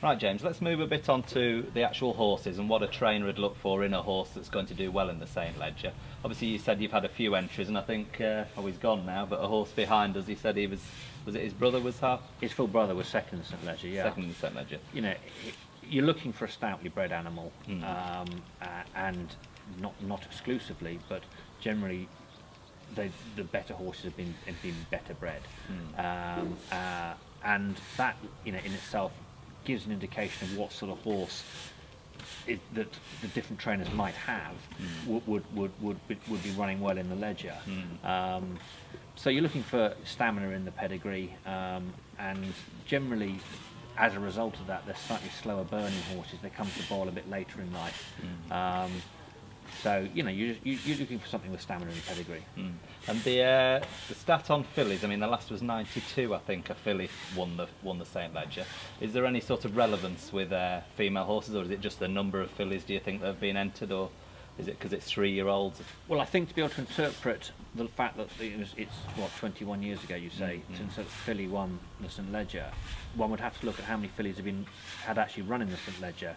Right, James, let's move a bit on to the actual horses and what a trainer would look for in a horse that's going to do well in the St. Leger. Obviously, you said you've had a few entries, and I think, he's gone now, but a horse behind us, he said was it his brother was half? His full brother was second in St. Leger, yeah. Second in the St. Leger. You know, you're looking for a stoutly bred animal, and not exclusively, but generally the better horses have been better bred, and that in itself gives an indication of what sort of horse that the different trainers might have would be running well in the Leger. So you're looking for stamina in the pedigree, and generally, as a result of that, they're slightly slower burning horses. They come to the boil a bit later in life. So you're looking for something with stamina and pedigree. And the stat on fillies, I mean, the last was 92, I think. A filly won the St. Leger. Is there any sort of relevance with female horses, or is it just the number of fillies? Do you think that have been entered, or is it because it's 3-year-olds? Well, I think to be able to interpret the fact that it's 21 years ago, you say, since a filly won the St. Leger, one would have to look at how many fillies had actually run in the St. Leger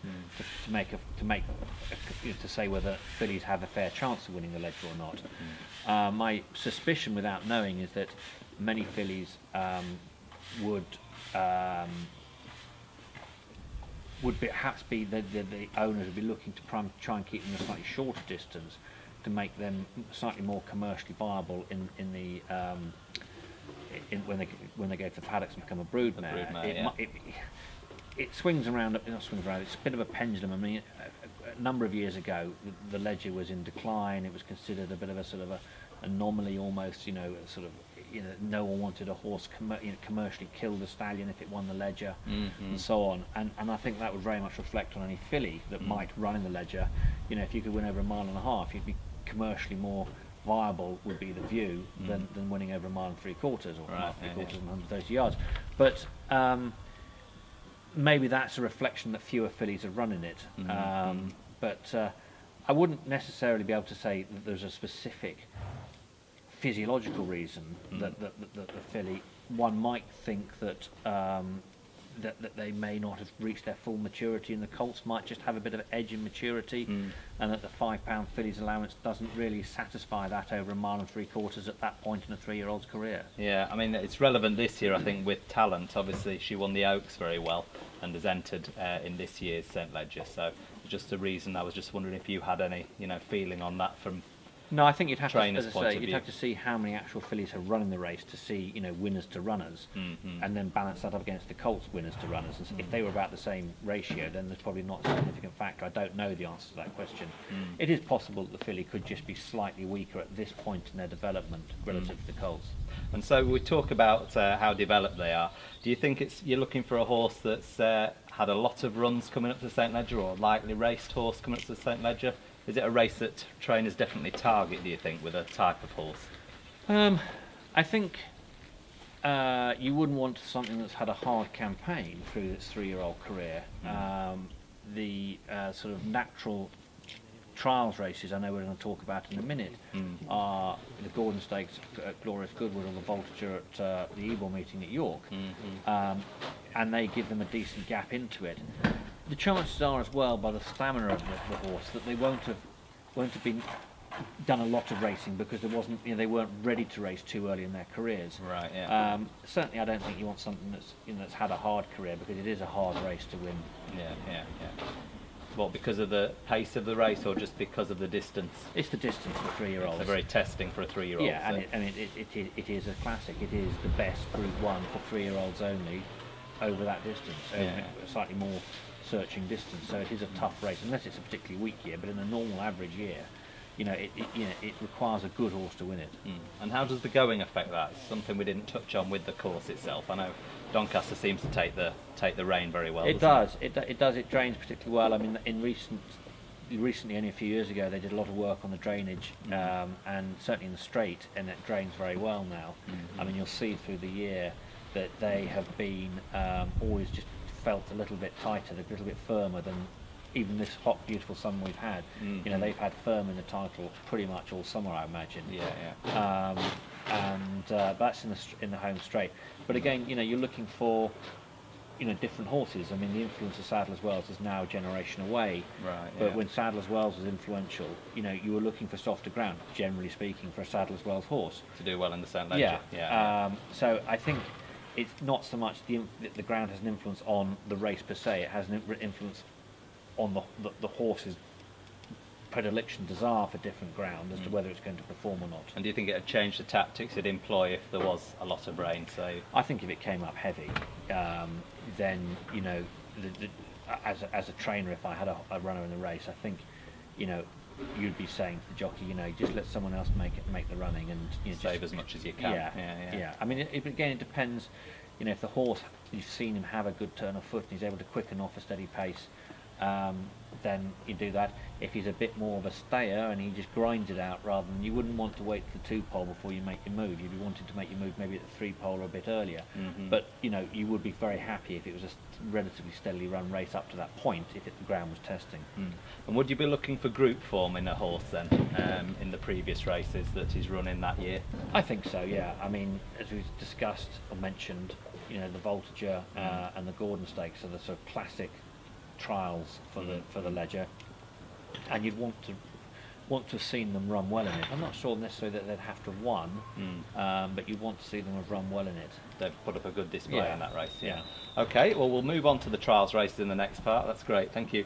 to say whether fillies have a fair chance of winning the Leger or not. My suspicion, without knowing, is that many fillies would perhaps be the owners would be looking to try and keep them a slightly shorter distance to make them slightly more commercially viable when they go to the paddocks and become a broodmare. It swings around. Not swings around. It's a bit of a pendulum. I mean, a number of years ago, the Leger was in decline. It was considered a bit of a sort of a anomaly, almost. No one wanted a horse commercially kill the stallion if it won the Leger, and so on. And I think that would very much reflect on any filly that might run in the Leger. If you could win over 1.5 miles, you'd be commercially more viable, would be the view, than winning over 1.75 miles or 1.75 miles and 130 yards. But maybe that's a reflection that fewer fillies are running it. But I wouldn't necessarily be able to say that there's a specific physiological reason that the filly. One might think that that they may not have reached their full maturity, and the colts might just have a bit of an edge in maturity, and that the £5 filly's allowance doesn't really satisfy that over 1.75 miles at that point in a 3-year-old's career. Yeah, I mean, it's relevant this year, I think, with talent. Obviously, she won the Oaks very well and has entered in this year's St. Leger. So, just a reason I was just wondering if you had any, feeling on that from. No, I think you'd have trainer's to, you'd have to see how many actual fillies have run in the race to see, winners to runners, and then balance that up against the colts winners to runners. And if they were about the same ratio, then there's probably not a significant factor. I don't know the answer to that question. It is possible that the filly could just be slightly weaker at this point in their development relative to the colts. And so we talk about how developed they are. Do you think you're looking for a horse that's had a lot of runs coming up to St. Leger, or a lightly raced horse coming up to St. Leger? Is it a race that trainers definitely target, do you think, with a type of horse? I think you wouldn't want something that's had a hard campaign through its 3-year-old career. The sort of natural trials races, I know we're going to talk about in a minute, are the Gordon Stakes at Glorious Goodwood, or the Voltigeur at the Ebor meeting at York, and they give them a decent gap into it. The chances are, as well, by the stamina of the horse, that they won't have been done a lot of racing because they weren't ready to race too early in their careers. Right. Yeah. Certainly, I don't think you want something that's had a hard career, because it is a hard race to win. Yeah. What, because of the pace of the race, or just because of the distance? It's the distance for 3-year-olds. It's very testing for a 3-year-old. Yeah, so. and it is a classic. It is the best Group 1 for 3-year-olds only over that distance. A slightly more searching distance, so it is a tough race, unless it's a particularly weak year. But in a normal average year, it requires a good horse to win it. And how does the going affect that? It's something we didn't touch on with the course itself. I know Doncaster seems to take the rein very well. It does. It drains particularly well. I mean, recently, only a few years ago, they did a lot of work on the drainage, and certainly in the straight, and it drains very well now. I mean, you'll see through the year that they have been always just felt a little bit tighter, a little bit firmer than even this hot, beautiful summer we've had. They've had firm in the title pretty much all summer, I imagine. Yeah. And that's in the home straight. But again, you're looking for different horses. I mean, the influence of Sadler's Wells is now a generation away. Right. But yeah. when Sadler's Wells was influential, you were looking for softer ground, generally speaking, for a Sadler's Wells horse. To do well in the St. Leger. Yeah. So I think it's not so much the ground has an influence on the race per se. It has an influence on the horse's predilection, desire for different ground as to whether it's going to perform or not. And do you think it would change the tactics it'd employ if there was a lot of rain? So I think if it came up heavy, then as a trainer, if I had a runner in the race, I think you'd be saying to the jockey, just let someone else make the running and save as much as you can. Yeah. I mean, again, it depends. If the horse, you've seen him have a good turn of foot and he's able to quicken off a steady pace, then you do that. If he's a bit more of a stayer and he just grinds it out, rather than, you wouldn't want to wait for the 2-pole before you make your move. You'd be wanting to make your move maybe at the 3-pole or a bit earlier. But you would be very happy if it was a relatively steadily run race up to that point, if the ground was testing. And would you be looking for group form in a horse then, in the previous races that he's run in that year? I think so, yeah. I mean, as we've discussed or mentioned, the Voltigeur and the Gordon Stakes are the sort of classic trials for the Leger, and you'd want to have seen them run well in it. I'm not sure necessarily that they'd have to have won, but you'd want to see them have run well in it. They've put up a good display in that race. Yeah. Okay, well, we'll move on to the trials races in the next part. That's great, thank you.